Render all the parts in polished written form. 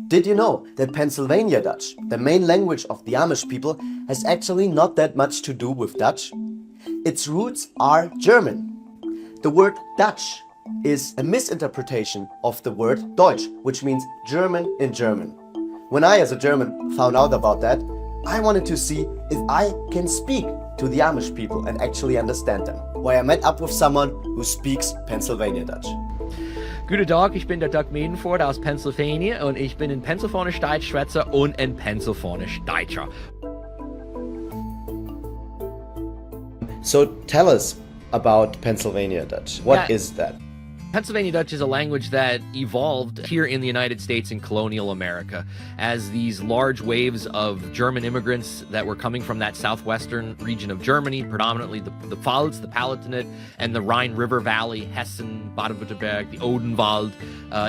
Did you know that Pennsylvania Dutch, the main language of the Amish people, has actually not that much to do with Dutch? Its roots are German. The word Dutch is a misinterpretation of the word Deutsch, which means German in German. When I, as a German, found out about that, I wanted to see if I can speak to the Amish people and actually understand them. Why I met up with someone who speaks Pennsylvania Dutch. Guten Tag, ich bin der Doug Madenford aus Pennsylvania und ich bin ein Pennsylvanisch Deutschschwätzer und ein Pennsylvanisch Deutscher. So tell us about Pennsylvania Dutch. What is that? Pennsylvania Dutch is a language that evolved here in the United States in colonial America as these large waves of German immigrants that were coming from that southwestern region of Germany, predominantly the Pfalz, the Palatinate, and the Rhine River Valley, Hessen, Baden-Württemberg, the Odenwald,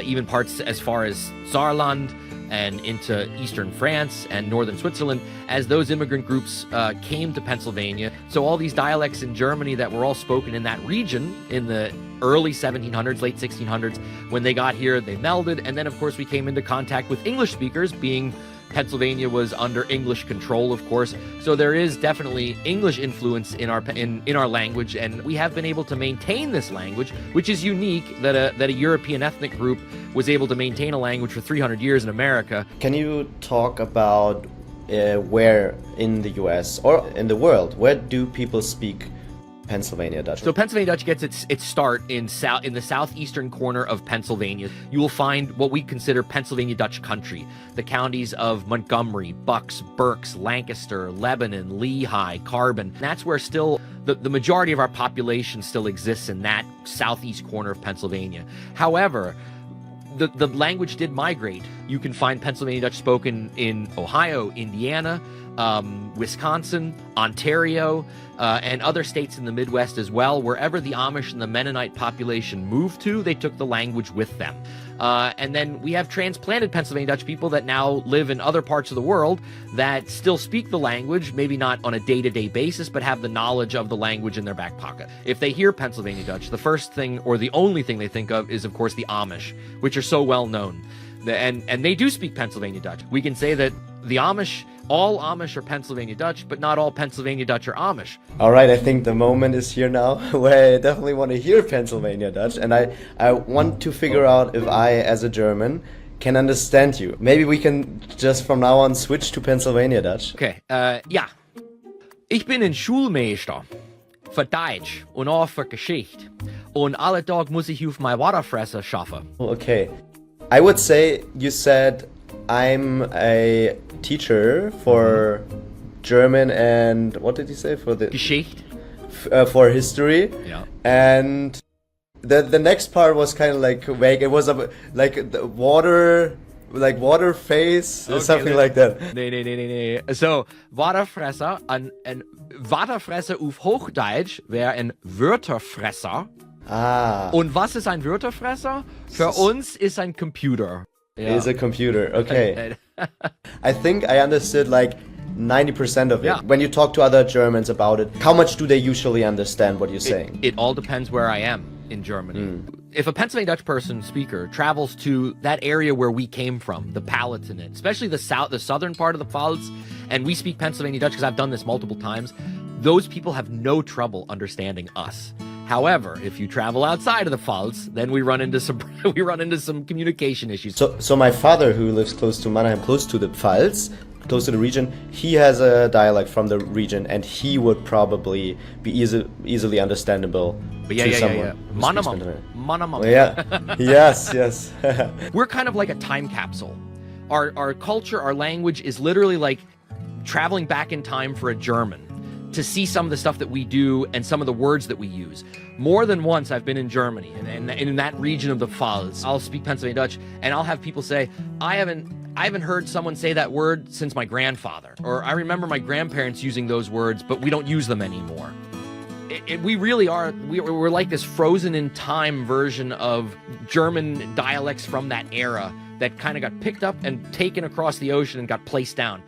even parts as far as Saarland and into eastern France and northern Switzerland, as those immigrant groups came to Pennsylvania. So all these dialects in Germany that were all spoken in that region in the early 1700s, late 1600s, when they got here, they melded. And then, of course, we came into contact with English speakers, being Pennsylvania was under English control, of course. So there is definitely English influence in our language, and we have been able to maintain this language, which is unique that a European ethnic group was able to maintain a language for 300 years in America. Can you talk about where in the US or in the world, where do people speak Pennsylvania Dutch? So Pennsylvania Dutch gets its start in the southeastern corner of Pennsylvania. You will find what we consider Pennsylvania Dutch country. The counties of Montgomery, Bucks, Berks, Lancaster, Lebanon, Lehigh, Carbon. And that's where still the majority of our population still exists in that southeast corner of Pennsylvania. However, the language did migrate. You can find Pennsylvania Dutch spoken in Ohio, Indiana, Wisconsin, Ontario, and other states in the Midwest as well. Wherever the Amish and the Mennonite population moved to, they took the language with them. And then we have transplanted Pennsylvania Dutch people that now live in other parts of the world that still speak the language, maybe not on a day-to-day basis, but have the knowledge of the language in their back pocket. If they hear Pennsylvania Dutch, the first thing or the only thing they think of is, of course, the Amish, which are so well known. And they do speak Pennsylvania Dutch. We can say that the Amish, all Amish are Pennsylvania Dutch, but not all Pennsylvania Dutch are Amish. All right, I think the moment is here now where I definitely want to hear Pennsylvania Dutch, and I want to figure out if I, as a German, can understand you. Maybe we can just from now on switch to Pennsylvania Dutch. Okay, ja. Ich bin ein Schulmeister für Deutsch und auch für Geschichte. Und alle Tag muss ich auf mein Wasserfresser schaffen. Okay. I would say you said I'm a teacher for German and what did you say for the Geschichte? For history. Yeah. And the next part was kind of like vague. It was like the water, like water face or something like that. Nee. So, Wasserfresser, ein Wasserfresser auf Hochdeutsch wäre ein Wörterfresser. Ah. Und was ist ein Wörterfresser? Für uns ist ein Computer. Yeah. Is a computer. Okay. I think I understood like 90% of it. Yeah. When you talk to other Germans about it, how much do they usually understand what you're saying? It all depends where I am in Germany. If a Pennsylvania Dutch person speaker travels to that area where we came from, the Palatinate, especially the southern part of the Pfalz, and we speak Pennsylvania Dutch because I've done this multiple times, those people have no trouble understanding us. However, if you travel outside of the Pfalz, then we run into some communication issues. So my father, who lives close to Mannheim, close to the Pfalz, close to the region, he has a dialect from the region, and he would probably be easily understandable to someone. Manamam. Oh, yeah. Yes. We're kind of like a time capsule. Our culture, our language is literally like traveling back in time for a German to see some of the stuff that we do and some of the words that we use. More than once I've been in Germany and in that region of the Pfalz. I'll speak Pennsylvania Dutch and I'll have people say, I haven't heard someone say that word since my grandfather. Or I remember my grandparents using those words, but we don't use them anymore. We really are, we're like this frozen in time version of German dialects from that era that kind of got picked up and taken across the ocean and got placed down.